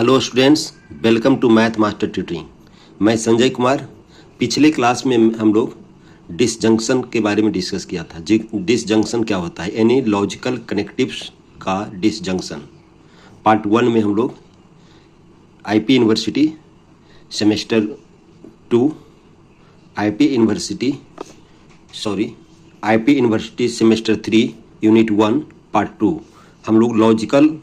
Hello students, welcome to math master tutoring. मैं संजय कुमार। पिछले class में हम लोग डिसजंक्शन के बारे में डिस्कस किया था। डिसजंक्शन क्या होता है, यानी लॉजिकल कनेक्टिव्स का डिसजंक्शन। पार्ट 1 में हम लोग IP university semester 2, IP university semester 3 unit 1 part 2 हम लोग लॉजिकल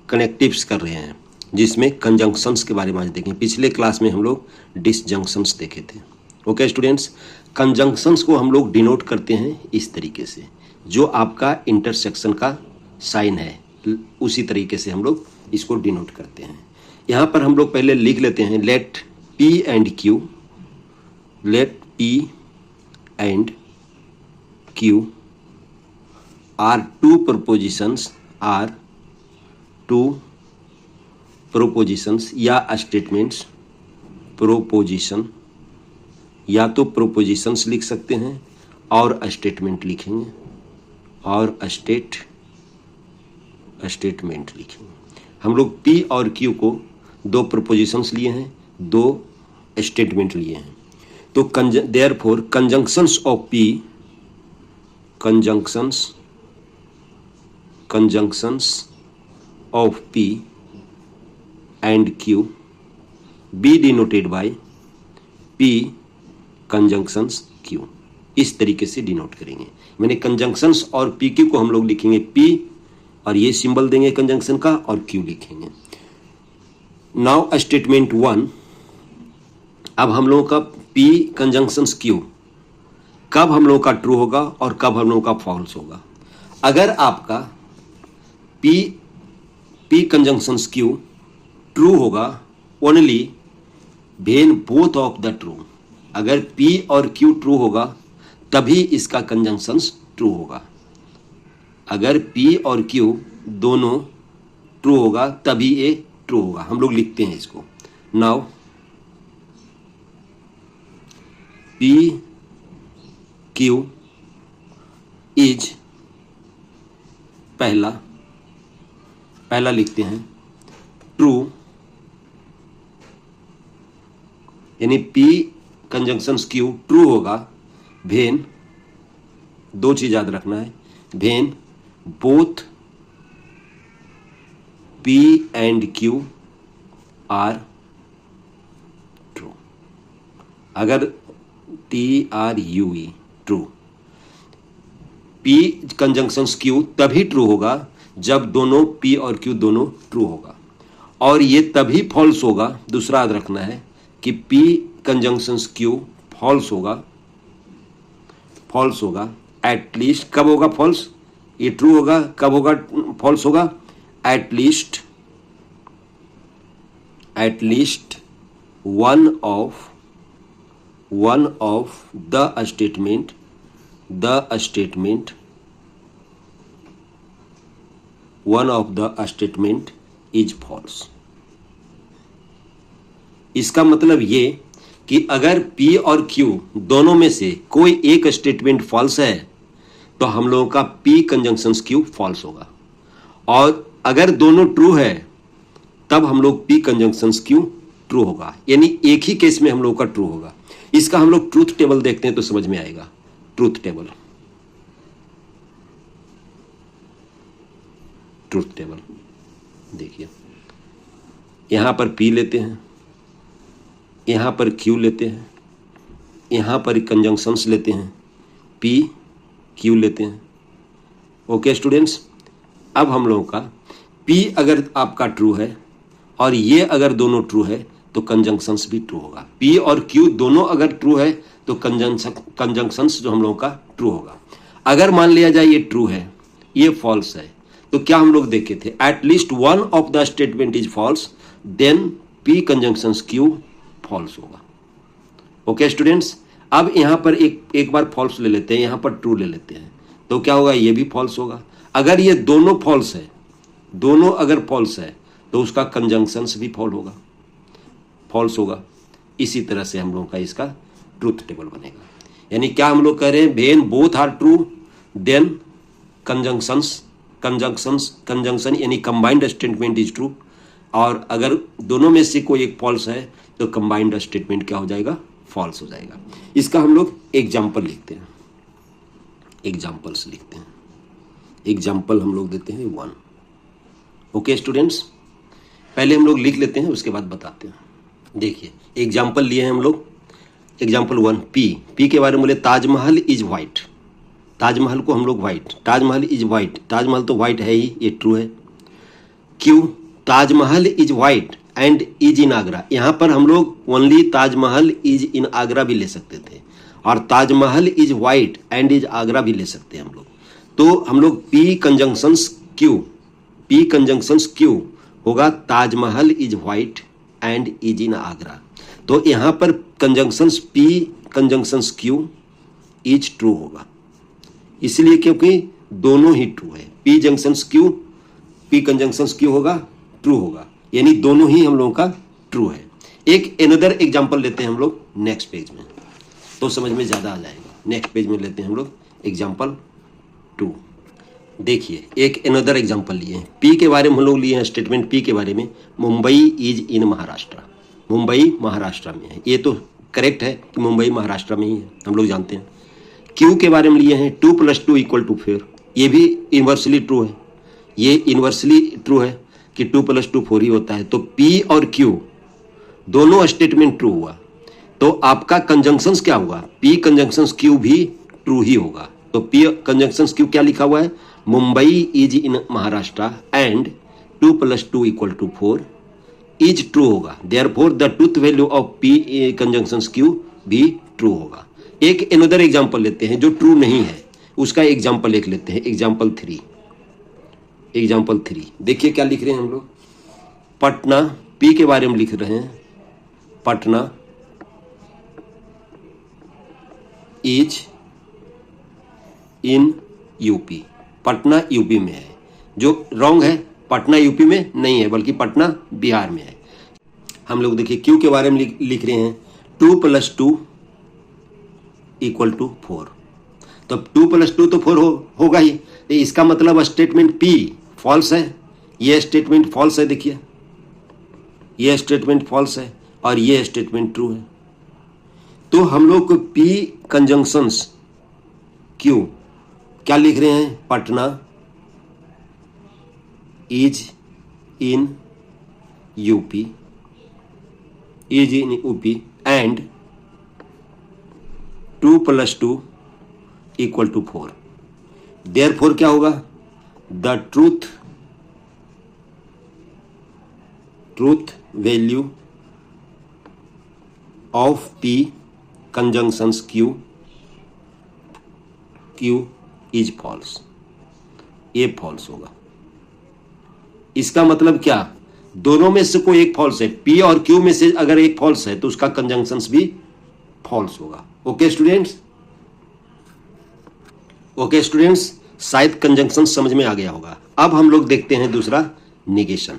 कनेक्टिव्स कर रहे हैं, जिसमें कंजंक्शंस के बारे में आज देखें। पिछले क्लास में हम लोग डिसजंक्शंस देखे थे। ओके स्टूडेंट्स, कंजंक्शंस को हम लोग डिनोट करते हैं इस तरीके से। जो आपका इंटरसेक्शन का साइन है उसी तरीके से हम लोग इसको डिनोट करते हैं। यहाँ पर हम लोग पहले लिख लेते हैं, let P and Q are two propositions या स्टेटमेंट्स। प्रोपोजिशन या तो प्रोपोजिशंस लिख सकते हैं और स्टेटमेंट लिखेंगे और स्टेटमेंट लिखेंगे। हम लोग P और Q को दो प्रोपोजिशंस लिए हैं, दो स्टेटमेंट लिए हैं। तो therefore conjunctions of P and Q be denoted by P conjunctions Q। इस तरीके से डिनोट करेंगे। मैंने कंजंक्शंस और PQ को हम लोग लिखेंगे P और ये सिंबल देंगे कंजंक्शन का और Q लिखेंगे। Now statement 1। अब हम लोगों का P कंजंक्शंस Q कब हम लोगों का ट्रू होगा और कब हम लोगों का फॉल्स होगा। अगर आपका P कंजंक्शंस Q ट्रू होगा only when both of the true. अगर P और Q ट्रू होगा तभी इसका कंजंक्शंस ट्रू होगा। अगर P और Q दोनों ट्रू होगा तभी ये ट्रू होगा। हम लोग लिखते हैं इसको। नाउ P Q इज पहला लिखते हैं ट्रू, यानी P कंजंक्शंस Q ट्रू होगा व्हेन, दो चीज याद रखना है, when both P and Q are true. अगर TRUE true, P conjunctions Q तभी ट्रू होगा जब दोनों P और Q दोनों ट्रू होगा, और ये तभी फॉल्स होगा, दूसरा याद रखना है कि P कंजंक्शंस Q फॉल्स होगा एटलीस्ट। कब होगा फॉल्स? ये ट्रू होगा। कब होगा फॉल्स होगा? At least one of the statement is false. इसका मतलब ये कि अगर P और Q दोनों में से कोई एक स्टेटमेंट फॉल्स है तो हम लोगों का P कंजंक्शंस Q फॉल्स होगा, और अगर दोनों ट्रू है तब हम लोग P कंजंक्शंस Q ट्रू होगा। यानी एक ही केस में हम लोग का ट्रू होगा। इसका हम लोग ट्रूथ टेबल देखते हैं तो समझ में आएगा। ट्रूथ टेबल देखिए, यहां पर P लेते हैं, यहां पर Q लेते हैं, यहां पर कंजंक्शंस लेते हैं, P Q लेते हैं। ओके स्टूडेंट्स, अब हम लोगों का P अगर आपका ट्रू है और ये अगर दोनों ट्रू है तो कंजंक्शंस भी ट्रू होगा। P और Q दोनों अगर ट्रू है तो कंजंक्शंस जो हम लोगों का ट्रू होगा। अगर मान लिया जाए ये ट्रू है, ये फॉल्स है, तो क्या हम लोग देखे थे, at least one of the statement is false, then P conjunctions Q false होगा। ओके स्टूडेंट्स, अब यहां पर एक बार फॉल्स ले लेते हैं, यहां पर ट्रू ले लेते हैं, तो क्या होगा, ये भी फॉल्स होगा। अगर ये दोनों फॉल्स है, दोनों अगर फॉल्स है तो उसका कंजंक्शंस भी फॉल्स होगा। इसी तरह से हम लोगों का इसका ट्रूथ टेबल बनेगा। यानी क्या हम लोग कह रहे हैं, when both are true then conjunction यानी कंबाइंड स्टेटमेंट इज ट्रू, और अगर दोनों में से कोई एक फॉल्स है तो कंबाइंड स्टेटमेंट क्या हो जाएगा, फॉल्स हो जाएगा। इसका हम लोग एग्जाम्पल लिखते हैं, एग्जाम्पल्स लिखते हैं। एग्जाम्पल हम लोग देते हैं 1। ओके स्टूडेंट्स, पहले हम लोग लिख लेते हैं, उसके बाद बताते हैं। देखिए एग्जाम्पल लिए हैं हम लोग। एग्जाम्पल 1, पी के बारे में बोले ताजमहल इज वाइट। ताजमहल को हम लोग white, Taj Mahal is white, Taj Mahal तो वाइट है ही, ये ट्रू है। क्यों, Taj Mahal is white and is in Agra. यहाँ पर हम लोग only Taj Mahal is in Agra भी ले सकते थे, और Taj Mahal is white and is Agra भी ले सकते हैं हम लोग। तो हम लोग P conjunctions Q, P conjunctions Q होगा Taj Mahal is white and is in Agra. तो यहाँ पर conjunctions P conjunctions Q is true होगा, इसलिए क्योंकि दोनों ही ट्रू है। P junctions Q, P conjunctions Q होगा, ट्रू होगा, यानी दोनों ही हम लोगों का ट्रू है। एक एनदर एग्जाम्पल लेते हैं हम लोग नेक्स्ट पेज में, तो समझ में ज़्यादा आ जाएगा। नेक्स्ट पेज में लेते हैं हम लोग एग्जाम्पल 2। देखिए एक एनदर एग्जाम्पल लिए हैं, पी के बारे में हम लोग लिए हैं स्टेटमेंट पी के बारे में, मुंबई इज इन महाराष्ट्र। मुंबई महाराष्ट्र में है, ये तो करेक्ट है कि मुंबई महाराष्ट्र में ही है, हम लोग जानते हैं। क्यू के बारे में लिए हैं 2 + 2 = 4, ये भी इन्वर्सली ट्रू है, ये इन्वर्सली ट्रू है कि 2 + 2 4 ही होता है। तो पी और क्यू दोनों स्टेटमेंट ट्रू हुआ, तो आपका कंजंक्शंस क्या हुआ, पी कंजंक्शंस क्यू भी ट्रू ही होगा। तो पी कंजंक्शंस क्यू क्या लिखा हुआ है, Mumbai is in Maharashtra and 2 + 2 = 4 is true होगा। Therefore the truth value of P conjunctions Q भी ट्रू होगा। एक अनदर एग्जांपल लेते हैं जो ट्रू नहीं है, उसका एग्जांपल एक लेते हैं, एग्जांपल 3। एग्जांपल 3 देखिए क्या लिख रहे हैं हम लोग, पटना, पी के बारे में लिख रहे हैं, Patna is in UP. Patna UP में है, जो रॉन्ग है, पटना यूपी में नहीं है बल्कि पटना बिहार में है। हम लोग देखिए क्यू के बारे में लिख रहे हैं 2 + 2 = 4। तो 2 + 2 तो 4 होगा ही, इसका मतलब स्टेटमेंट पी फॉल्स है, ये स्टेटमेंट फॉल्स है। देखिए ये स्टेटमेंट फॉल्स है और ये स्टेटमेंट ट्रू है। तो हम लोग को पी कंजंक्शंस क्यू क्या लिख रहे हैं, Patna is in UP, is in UP and 2 + 2 = 4। Therefore क्या होगा, the truth value of P conjunctions Q is false, ये फॉल्स होगा। इसका मतलब क्या, दोनों में से कोई एक फॉल्स है, पी और क्यू में से अगर एक फॉल्स है तो उसका कंजंक्शंस भी फॉल्स होगा। ओके स्टूडेंट्स, ओके स्टूडेंट्स, शायद कंजंक्शन समझ में आ गया होगा। अब हम लोग देखते हैं दूसरा निगेशन।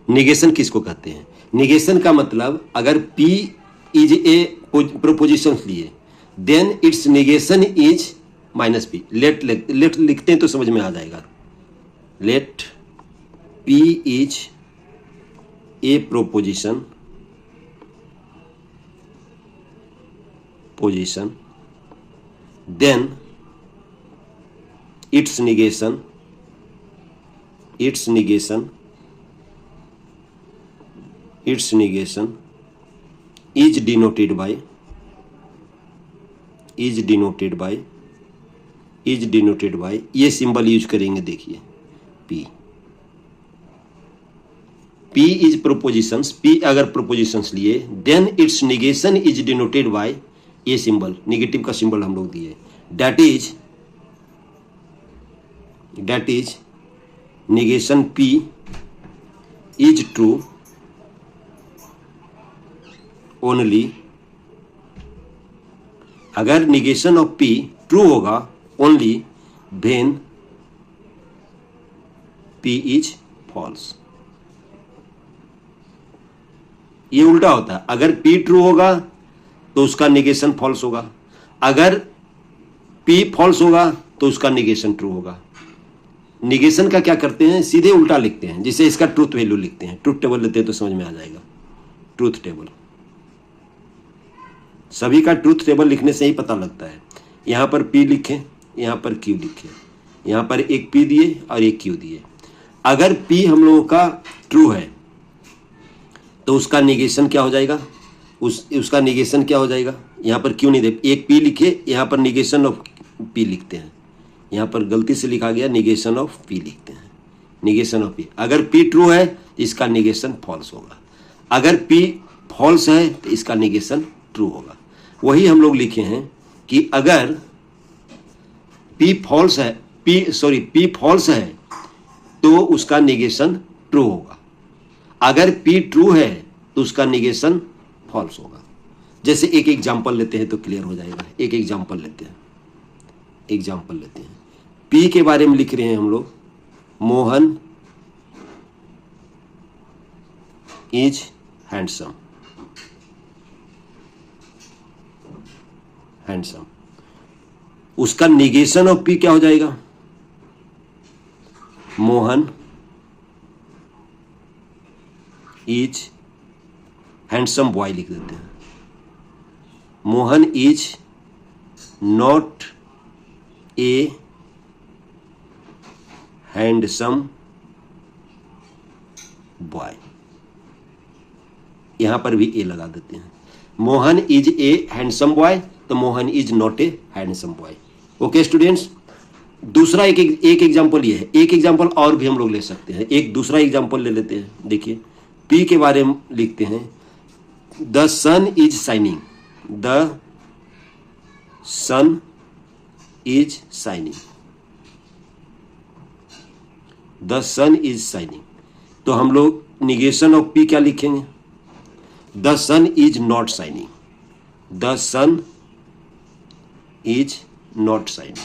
निगेशन किसको कहते हैं, निगेशन का मतलब अगर पी इज ए प्रोपोजिशन लिए then its negation is -p। Let लिखते हैं तो समझ में आ जाएगा। Let p is a proposition then its negation is denoted by ये सिंबल यूज करेंगे। देखिए P इज प्रोपोजिशंस, P अगर प्रोपोजिशंस लिए then its negation is denoted by ये सिंबल, निगेटिव का सिंबल हम लोग दिए, that is negation P is true only, अगर निगेशन ऑफ P ट्रू होगा only when P is false. ये उल्टा होता है, अगर P ट्रू होगा तो उसका निगेशन फॉल्स होगा, अगर P फॉल्स होगा तो उसका निगेशन ट्रू होगा। निगेशन का क्या करते हैं, सीधे उल्टा लिखते हैं, जिसे इसका ट्रूथ वैल्यू लिखते हैं। ट्रूथ टेबल लेते हैं तो समझ में आ जाएगा। ट्रूथ टेबल, सभी का ट्रूथ टेबल लिखने से ही पता लगता है। यहां पर P लिखें, यहां पर Q लिखें, यहां पर एक P दिए और एक Q दिए। अगर P हम लोगों का ट्रू है तो उसका निगेशन क्या हो जाएगा, उसका निगेशन क्या हो जाएगा, यहां पर क्यों नहीं दे, एक P लिखे, यहां पर निगेशन ऑफ P लिखते हैं। यहां पर गलती से लिखा गया निगेशन ऑफ P लिखते हैं, निगेशन ऑफ P। अगर P ट्रू है तो इसका निगेशन फॉल्स होगा, अगर P फॉल्स है तो इसका निगेशन ट्रू होगा। वही हम लोग लिखे हैं कि अगर P फॉल्स है, P फॉल्स है तो उसका निगेशन ट्रू होगा, अगर P ट्रू है तो उसका निगेशन फॉल्स होगा। जैसे एक एग्जांपल लेते हैं तो क्लियर हो जाएगा। एक एग्जांपल लेते हैं, एग्जांपल लेते हैं। P के बारे में लिख रहे हैं हम लोग, मोहन इज हैंडसम, हैंडसम। उसका निगेशन ऑफ P क्या हो जाएगा, मोहन इज हैंडसम बॉय लिख देते हैं। Mohan is not a handsome boy, यहां पर भी ए लगा देते हैं। Mohan is a handsome boy तो Mohan is not a handsome boy. Okay students, दूसरा एक एग्जांपल ये है। एक एग्जांपल और भी हम लोग ले सकते हैं, एक दूसरा एग्जांपल ले लेते हैं। देखिए P के बारे में लिखते हैं, the sun is shining, the sun is shining, the sun is shining. तो हम लोग निगेशन ऑफ P क्या लिखेंगे, the sun is not shining, the sun is not shining.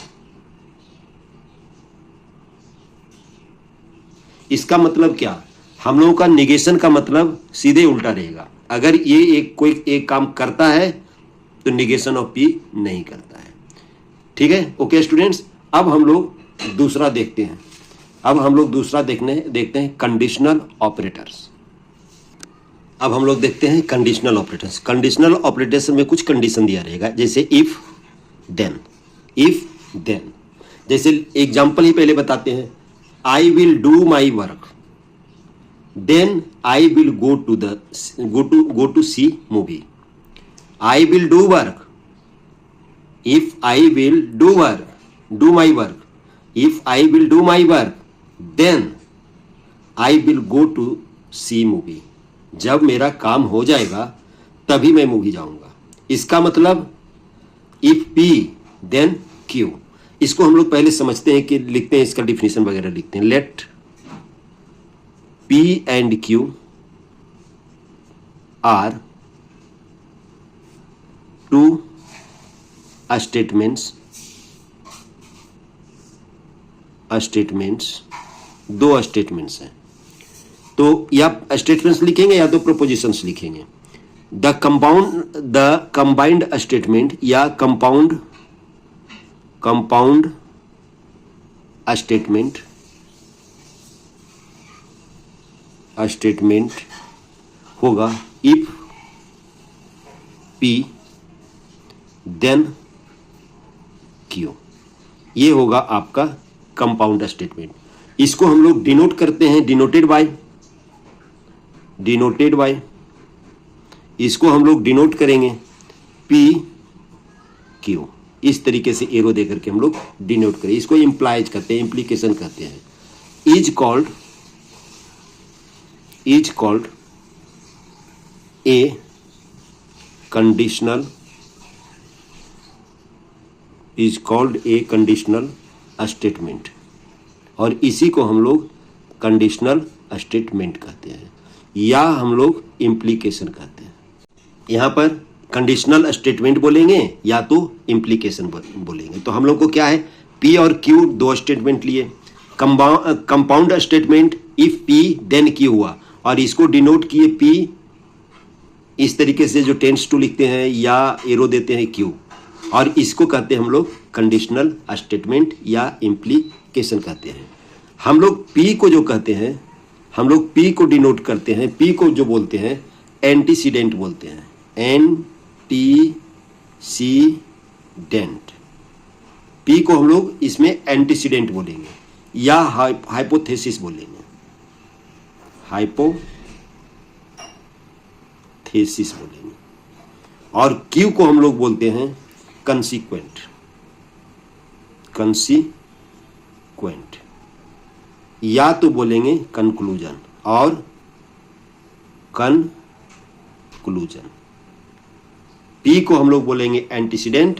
इसका मतलब क्या, हम लोगों का निगेशन का मतलब सीधे उल्टा रहेगा। अगर ये कोई एक काम करता है तो निगेशन ऑफ P नहीं करता है। ठीक है, ओके स्टूडेंट्स। अब हम लोग दूसरा देखते हैं, अब हम लोग दूसरा देखते हैं कंडीशनल ऑपरेटर्स। अब हम लोग देखते हैं कंडीशनल ऑपरेटर्स। कंडीशनल ऑपरेटर्स में कुछ कंडीशन दिया रहेगा, जैसे इफ देन, इफ देन। जैसे एग्जांपल ही पहले बताते हैं, I will do my work then I will go to see movie. I will do work, if I will do my work, if I will do my work then I will go to see movie. जब मेरा काम हो जाएगा तभी मैं movie जाऊंगा। इसका मतलब इफ P देन Q। इसको हम लोग पहले समझते हैं कि लिखते हैं, इसका डिफिनेशन वगैरह लिखते हैं। Let P and Q are two statements, दो स्टेटमेंट्स हैं। तो या स्टेटमेंट्स लिखेंगे या तो प्रोपोजिशंस लिखेंगे। द कंबाइंड स्टेटमेंट या कंपाउंड स्टेटमेंट होगा इफ P देन Q। ये होगा आपका कंपाउंड स्टेटमेंट। इसको हम लोग डिनोट करते हैं, डिनोटेड बाय। इसको हम लोग डिनोट करेंगे P Q, इस तरीके से एरो दे करके हम लोग डिनोट करें। इसको इंप्लाइज करते हैं, इंप्लीकेशन कहते हैं। Is called a conditional, is called a conditional statement, और इसी को हम लोग कंडीशनल स्टेटमेंट कहते हैं या हम लोग इम्प्लीकेशन कहते हैं। यहां पर कंडीशनल स्टेटमेंट बोलेंगे या तो इम्प्लीकेशन बोलेंगे। तो हम लोग को क्या है, P और Q दो स्टेटमेंट लिए। Compound statement if P then Q हुआ, और इसको डिनोट किए P इस तरीके से जो टेंस टू लिखते हैं या एरो देते हैं Q, और इसको कहते हैं हम लोग कंडीशनल स्टेटमेंट या इम्प्लीकेशन कहते हैं। हम लोग पी को जो कहते हैं, हम लोग पी को डिनोट करते हैं, पी को जो बोलते हैं एंटीसीडेंट बोलते हैं, एंटीसीडेंट। पी को हम लोग इसमें एंटीसीडेंट बोलेंगे या हाइपोथेसिस बोलेंगे, हाइपोथेसिस बोलेंगे। और क्यू को हम लोग बोलते हैं कंसीक्वेंट, कंसीक्वेंट, या तो बोलेंगे कंक्लूजन और कंक्लूजन। पी को हम लोग बोलेंगे एंटीसीडेंट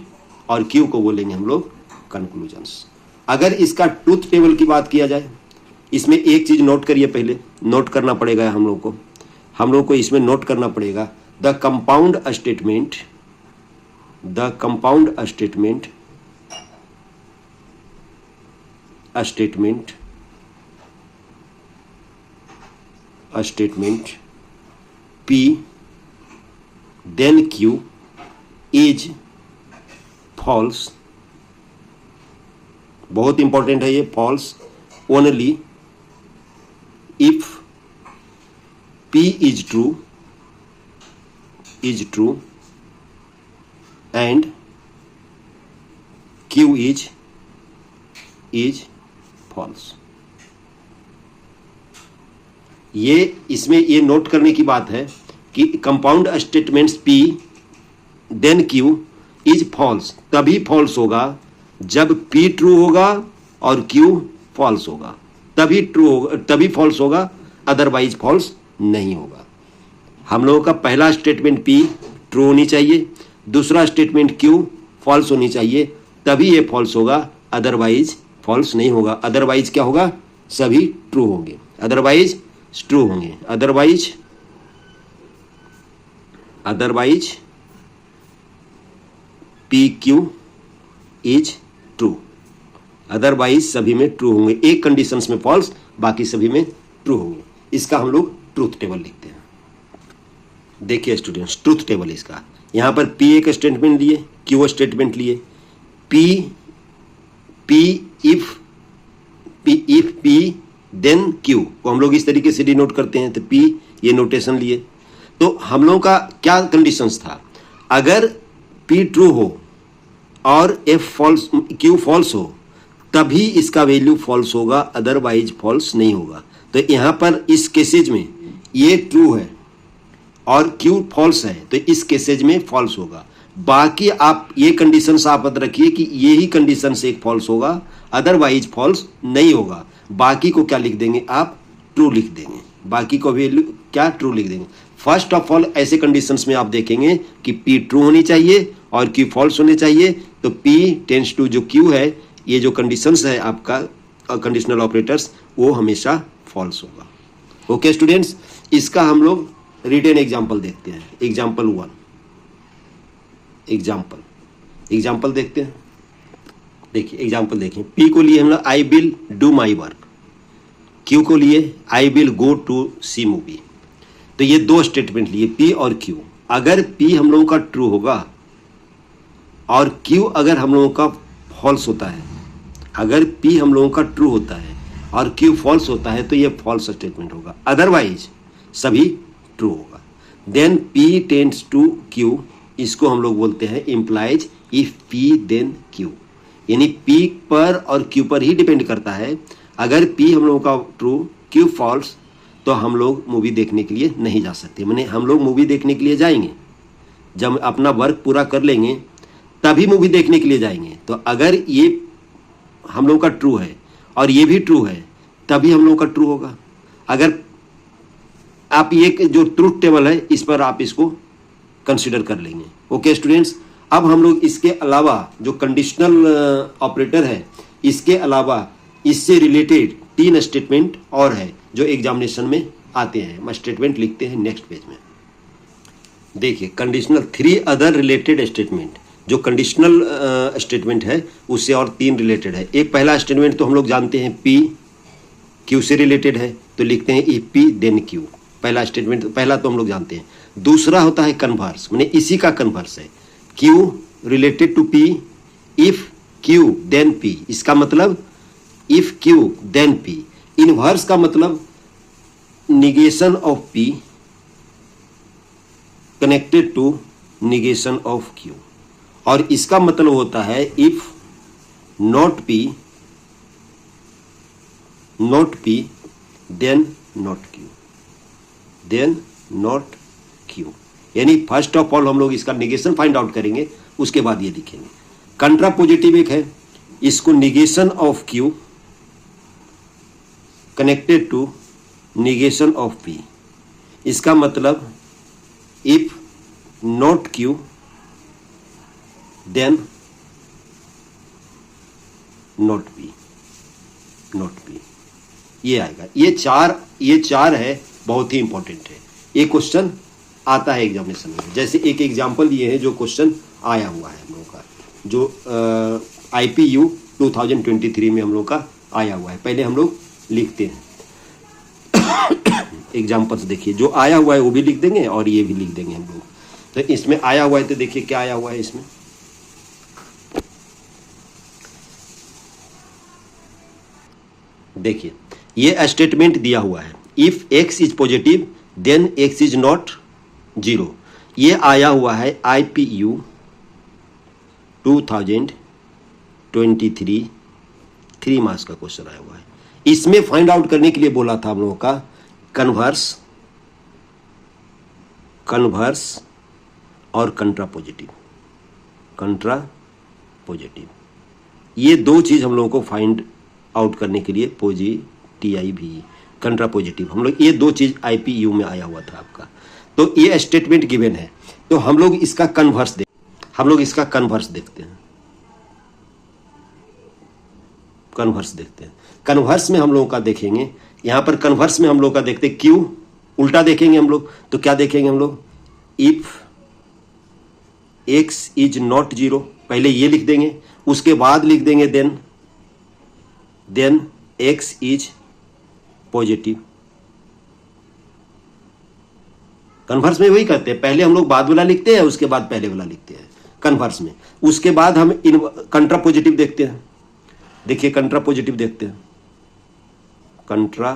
और क्यू को बोलेंगे हम लोग कंक्लूजन्स। अगर इसका ट्रूथ टेबल की बात किया जाए, इसमें एक चीज नोट करिए, पहले नोट करना पड़ेगा हम लोग को इसमें नोट करना पड़ेगा the compound statement, the compound statement P then Q is false, बहुत इंपॉर्टेंट है ये, false only if P is true and Q is false। ये इसमें ये नोट करने की बात है कि compound statements P then Q is false, तभी फॉल्स होगा जब P ट्रू होगा और Q फॉल्स होगा, तभी ट्रू होगा, तभी फॉल्स होगा, अदरवाइज फॉल्स नहीं होगा। हम लोगों का पहला स्टेटमेंट P ट्रू होनी चाहिए, दूसरा स्टेटमेंट Q फॉल्स होनी चाहिए, तभी ये फॉल्स होगा, अदरवाइज फॉल्स नहीं होगा। अदरवाइज क्या होगा, सभी ट्रू होंगे, अदरवाइज ट्रू होंगे, otherwise PQ is true, otherwise सभी में ट्रू होंगे, एक कंडीशंस में फॉल्स, बाकी सभी में ट्रू होंगे। इसका हम लोग ट्रूथ टेबल लिखते हैं। देखिए स्टूडेंट्स, ट्रूथ टेबल इसका, यहां पर P एक स्टेटमेंट लिए, Q स्टेटमेंट लिए, इफ P देन Q को हम लोग इस तरीके से डिनोट करते हैं, तो P ये नोटेशन लिए। तो हम लोगों का क्या कंडीशंस था, अगर P ट्रू हो और Q फॉल्स हो तभी इसका वैल्यू फॉल्स होगा, अदरवाइज फॉल्स नहीं होगा। तो यहां पर इस केसेज में ये ट्रू है और Q फॉल्स है, तो इस केसेज में फॉल्स होगा। बाकी आप ये कंडीशंस आप याद रखिए कि ये ही कंडीशन से एक फॉल्स होगा, अदरवाइज फॉल्स नहीं होगा। बाकी को क्या लिख देंगे आप, ट्रू लिख देंगे, बाकी को वैल्यू क्या ट्रू लिख देंगे। फर्स्ट ऑफ ऑल ऐसे कंडीशंस में आप देखेंगे कि P ट्रू होनी चाहिए और Q फॉल्स होने चाहिए, तो P टेंड्स टू जो Q है, ये जो कंडीशंस है आपका कंडीशनल ऑपरेटर्स, वो हमेशा फॉल्स होगा। ओके स्टूडेंट्स, इसका हम लोग रिटन एग्जाम्पल देखते हैं। एग्जाम्पल 1, एग्जाम्पल देखते हैं। देखिए एग्जाम्पल देखें, P को लिए हम लोग I will do my work, Q को लिए I will go to see movie. तो ये दो स्टेटमेंट लिए P और Q। अगर P हम लोगों का ट्रू होगा और Q अगर हम लोगों का फॉल्स होता है, अगर P हम लोगों का ट्रू होता है और Q फॉल्स होता है, तो ये फॉल्स स्टेटमेंट होगा, अदरवाइज सभी ट्रू होगा। Then P tends to Q, इसको हम लोग बोलते हैं implies if P then Q, यानी P पर और Q पर ही डिपेंड करता है। अगर P हम लोगों का ट्रू, Q फॉल्स, तो हम लोग मूवी देखने के लिए नहीं जा सकते। माने हम लोग मूवी देखने के लिए जाएंगे जब अपना वर्क पूरा कर लेंगे, तभी मूवी देखने के लिए जाएंगे। तो अगर ये हम लोग का ट्रू है और ये भी ट्रू है, तभी हम लोग का ट्रू होगा। अगर आप ये जो ट्रूथ टेबल है, इस पर आप इसको कंसिडर कर लेंगे। ओके स्टूडेंट्स, अब हम लोग इसके अलावा जो कंडीशनल ऑपरेटर है, इसके अलावा इससे रिलेटेड 3 स्टेटमेंट और है जो एग्जामिनेशन में आते हैं। मैं स्टेटमेंट लिखते हैं नेक्स्ट पेज में। देखिए कंडीशनल 3 अदर रिलेटेड स्टेटमेंट, जो कंडीशनल स्टेटमेंट है उससे और 3 रिलेटेड है। एक पहला स्टेटमेंट तो हम लोग जानते हैं P Q से रिलेटेड है, तो लिखते हैं इफ P देन Q। पहला स्टेटमेंट पहला तो हम लोग जानते हैं। दूसरा होता है कन्वर्स, माने इसी का कन्वर्स है, Q related to P if Q then P। इसका मतलब if Q then P, inverse का मतलब negation of P connected to negation of Q, और इसका मतलब होता है if not P then not Q। यानी फर्स्ट ऑफ ऑल हम लोग इसका निगेशन फाइंड आउट करेंगे, उसके बाद ये लिखेंगे। कंट्रा पॉजिटिव एक है, इसको negation of Q connected to negation of P, इसका मतलब if not Q then not P, ये आएगा। ये चार है, बहुत ही इंपॉर्टेंट है। ये क्वेश्चन आता है एग्जामिनेशन में। जैसे एक एग्जांपल ये है जो क्वेश्चन आया हुआ है हम लोग का, जो IPU 2023 में हम लोग का आया हुआ है। पहले हम लोग लिखते हैं एग्जाम्पल्स। देखिए जो आया हुआ है वो भी लिख देंगे और ये भी लिख देंगे हम लोग। तो इसमें आया हुआ है, तो देखिए क्या आया हुआ है इसमें। देखिए ये स्टेटमेंट दिया हुआ है, if x is positive then x is not 0। ये आया हुआ है IPU 2023 3 मार्क्स का क्वेश्चन आया हुआ है। इसमें फाइंड आउट करने के लिए बोला था हम लोगों का कन्वर्स और कंट्रा पॉजिटिव, ये दो चीज हम लोगों को फाइंड आउट करने के लिए पॉजिटिव कंट्रा पॉजिटिव, हम लोग ये दो चीज IPU में आया हुआ था आपका। तो ये स्टेटमेंट गिवन है, तो हम लोग इसका कन्वर्स देखते हैं। कन्वर्स में हम लोगों का देखेंगे, यहां पर कन्वर्स में हम लोग का देखते हैं क्यू, उल्टा देखेंगे हम लोग। तो क्या देखेंगे हम लोग, इफ x इज नॉट 0, पहले ये लिख देंगे, उसके बाद लिख देंगे then x is positive. Converse में वही करते हैं, पहले हम लोग बाद वाला लिखते हैं, उसके बाद पहले वाला लिखते हैं कन्वर्स में। उसके बाद हम कंट्रा पॉजिटिव देखते हैं। देखिए कंट्रा पॉजिटिव देखते हैं, कंट्रा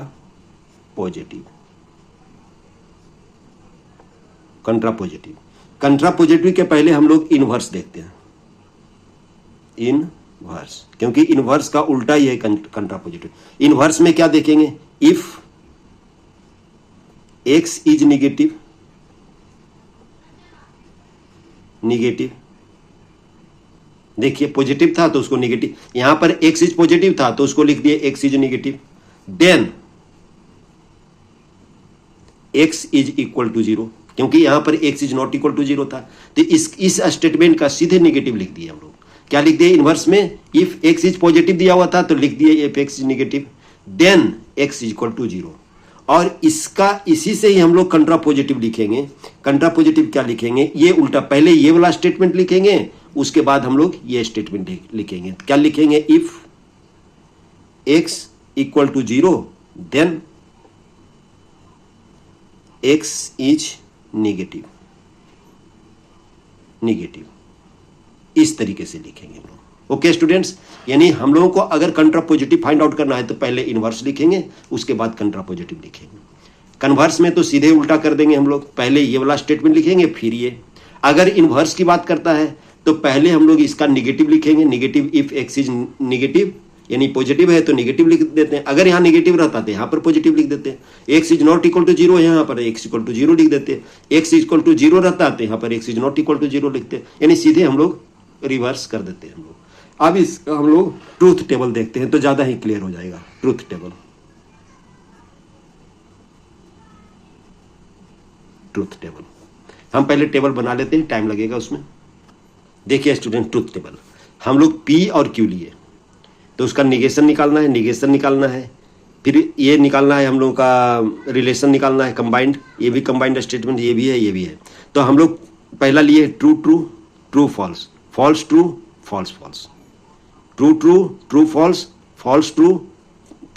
पॉजिटिव के पहले हम लोग इनवर्स देखते हैं, इनवर्स, क्योंकि इनवर्स का उल्टा ही है कंट्रा पॉजिटिव। इनवर्स में क्या देखेंगे, इफ x इज निगेटिव, देखिए पॉजिटिव था तो उसको निगेटिव, यहां पर x इज पॉजिटिव था तो उसको लिख दिए x is negative, then x is equal to 0, क्योंकि यहां पर x is not equal to 0 था, तो इस स्टेटमेंट का सीधे निगेटिव लिख दिए हम लोग। क्या लिख दिए इनवर्स में, इफ x इज पॉजिटिव दिया हुआ था तो लिख दिए if x is negative then x is equal to 0। और इसका इसी से ही हम लोग कंट्रा पॉजिटिव लिखेंगे। कंट्रा पॉजिटिव क्या लिखेंगे, ये उल्टा, पहले ये वाला स्टेटमेंट लिखेंगे, उसके बाद हम लोग ये स्टेटमेंट लिखेंगे। क्या लिखेंगे, if x equal to 0 then x is negative, इस तरीके से लिखेंगे हम लोग। ओके स्टूडेंट्स, यानी हम लोगों को अगर कंट्रा पॉजिटिव फाइंड आउट करना है तो पहले इनवर्स लिखेंगे, उसके बाद कंट्रा पॉजिटिव लिखेंगे। कन्वर्स में तो सीधे उल्टा कर देंगे हम लोग, पहले ये वाला स्टेटमेंट लिखेंगे फिर ये। अगर इनवर्स की बात करता है तो पहले हम लोग इसका निगेटिव लिखेंगे, negative if x is negative, यानी पॉजिटिव है तो निगेटिव लिख देते हैं। अगर यहाँ निगेटिव रहता तो यहाँ पर पॉजिटिव लिख देते हैं। x is not equal to 0 है, यहाँ पर x इक्वल टू 0 लिख देते हैं। x इक्वल टू 0 रहता तो यहाँ पर x is not equal to 0 लिखते हैं, यानी सीधे हम लोग रिवर्स कर देते हैं हम लोग। अब इस हम लोग ट्रूथ टेबल देखते हैं तो ज्यादा ही क्लियर हो जाएगा। ट्रूथ टेबल हम पहले टेबल बना लेते हैं, टाइम लगेगा उसमें। देखिए स्टूडेंट, ट्रूथ टेबल हम लोग P और Q लिए तो उसका निगेशन निकालना है, फिर ये निकालना है हम लोगों का रिलेशन निकालना है कंबाइंड, ये भी कंबाइंड स्टेटमेंट, ये भी है। तो हम लोग पहला लिए true true, true false, false true, false false, true true, true false, false true,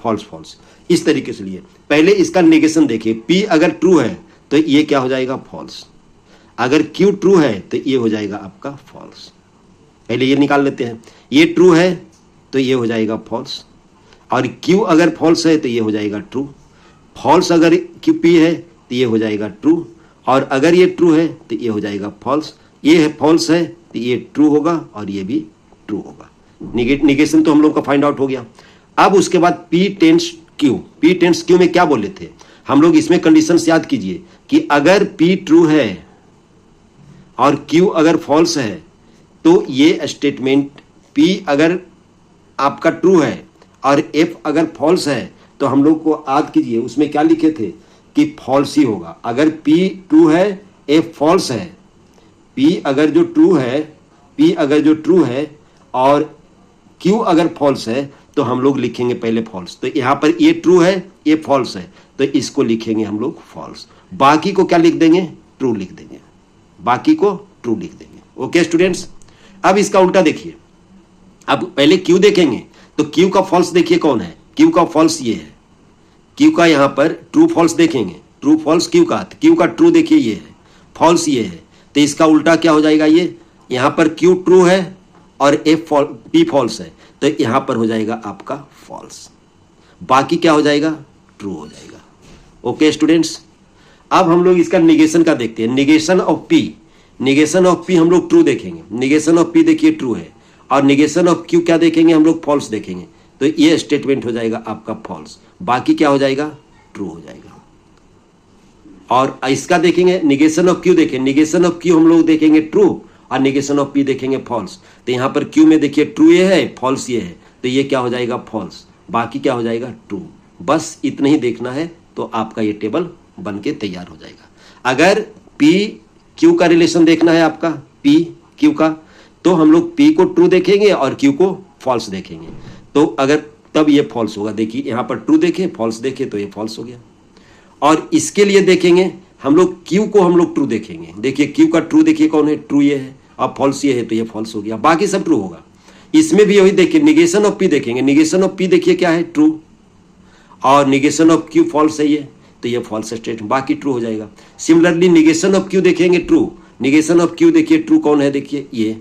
false false, इस तरीके से लिए। पहले इसका निगेशन देखिए, P अगर ट्रू है तो ये क्या हो जाएगा, फॉल्स। अगर Q ट्रू है तो ये हो जाएगा आपका फॉल्स। पहले ये निकाल लेते हैं, ये ट्रू है तो ये हो जाएगा फॉल्स। और Q अगर फॉल्स है तो ये हो जाएगा ट्रू, फॉल्स अगर P है तो ये हो जाएगा ट्रू, और अगर ये ट्रू है तो ये हो जाएगा फॉल्स। ये है फॉल्स है तो ये ट्रू होगा और ये भी ट्रू होगा। निगेशन तो हम लोग का फाइंड आउट हो गया। अब उसके बाद P tends Q, P tends Q में क्या बोले थे हम लोग, इसमें कंडीशंस याद कीजिए कि अगर P ट्रू है और Q अगर फॉल्स है तो ये स्टेटमेंट P अगर आपका ट्रू है और F अगर फॉल्स है तो हम लोग को याद कीजिए उसमें क्या लिखे थे कि फॉल्स ही होगा। अगर P ट्रू है F फॉल्स है, P अगर जो ट्रू है और Q अगर फॉल्स है तो हम लोग लिखेंगे पहले फॉल्स। तो यहाँ पर ये ट्रू है ये फॉल्स है तो इसको लिखेंगे हम लोग फॉल्स, बाकी को क्या लिख देंगे, ट्रू लिख देंगे, बाकी को ट्रू लिख देंगे। ओके स्टूडेंट्स, अब इसका उल्टा देखिए। अब पहले Q देखेंगे तो Q का फॉल्स देखिए कौन है, Q का फॉल्स ये है, Q का यहाँ पर ट्रू फॉल्स देखेंगे, ट्रू फॉल्स Q का ट्रू देखिए ये है, फॉल्स ये है, तो इसका उल्टा क्या हो जाएगा, ये यहाँ पर Q ट्रू है और P फॉल्स है तो यहाँ पर हो जाएगा आपका फॉल्स, बाकी क्या हो जाएगा, ट्रू हो जाएगा। ओके स्टूडेंट्स, अब हम लोग इसका निगेशन का देखते हैं। निगेशन ऑफ P हम लोग ट्रू देखेंगे, निगेशन ऑफ P देखिए ट्रू है, और निगेशन ऑफ Q क्या देखेंगे हम लोग, फॉल्स देखेंगे, तो ये स्टेटमेंट हो जाएगा आपका फॉल्स, बाकी क्या हो जाएगा, ट्रू हो जाएगा। और इसका देखेंगे निगेशन ऑफ Q, देखें निगेशन ऑफ Q हम लोग देखेंगे ट्रू और निगेशन ऑफ P देखेंगे फॉल्स, तो यहाँ पर Q में देखिए ट्रू ये है फॉल्स ये है तो ये क्या हो जाएगा फॉल्स, बाकी क्या हो जाएगा ट्रू। बस इतना ही देखना है तो आपका ये टेबल बन के तैयार हो जाएगा। अगर P Q का रिलेशन देखना है आपका, P Q का, तो हम लोग P को ट्रू देखेंगे और Q को फॉल्स देखेंगे, तो अगर तब ये फॉल्स होगा। देखिए यहाँ पर ट्रू देखे फॉल्स देखे तो ये फॉल्स हो गया। और इसके लिए देखेंगे हम लोग Q को हम लोग ट्रू देखेंगे, देखिए Q का ट्रू देखिए कौन है, ट्रू ये है, अब फॉल्स ये है तो ये फॉल्स हो गया, बाकी सब ट्रू होगा। इसमें भी वही देखिए निगेशन ऑफ P देखेंगे, निगेशन ऑफ P देखिए क्या है, ट्रू, और निगेशन ऑफ Q फॉल्स है ये तो ये फॉल्स स्टेट, बाकी ट्रू हो जाएगा। सिमिलरली निगेशन ऑफ Q देखेंगे ट्रू, निगेशन ऑफ Q देखिए ट्रू कौन है, देखिए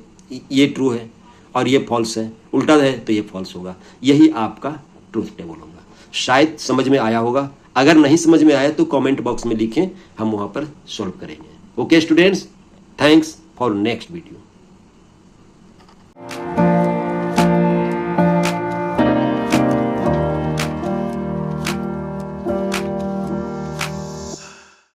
ये ट्रू है और ये फॉल्स है, उल्टा है तो ये फॉल्स होगा। यही आपका ट्रूथ टेबल होगा। शायद समझ में आया होगा, अगर नहीं समझ में आया तो कमेंट बॉक्स में लिखें, हम वहां पर सॉल्व करेंगे। Okay students, thanks for next video.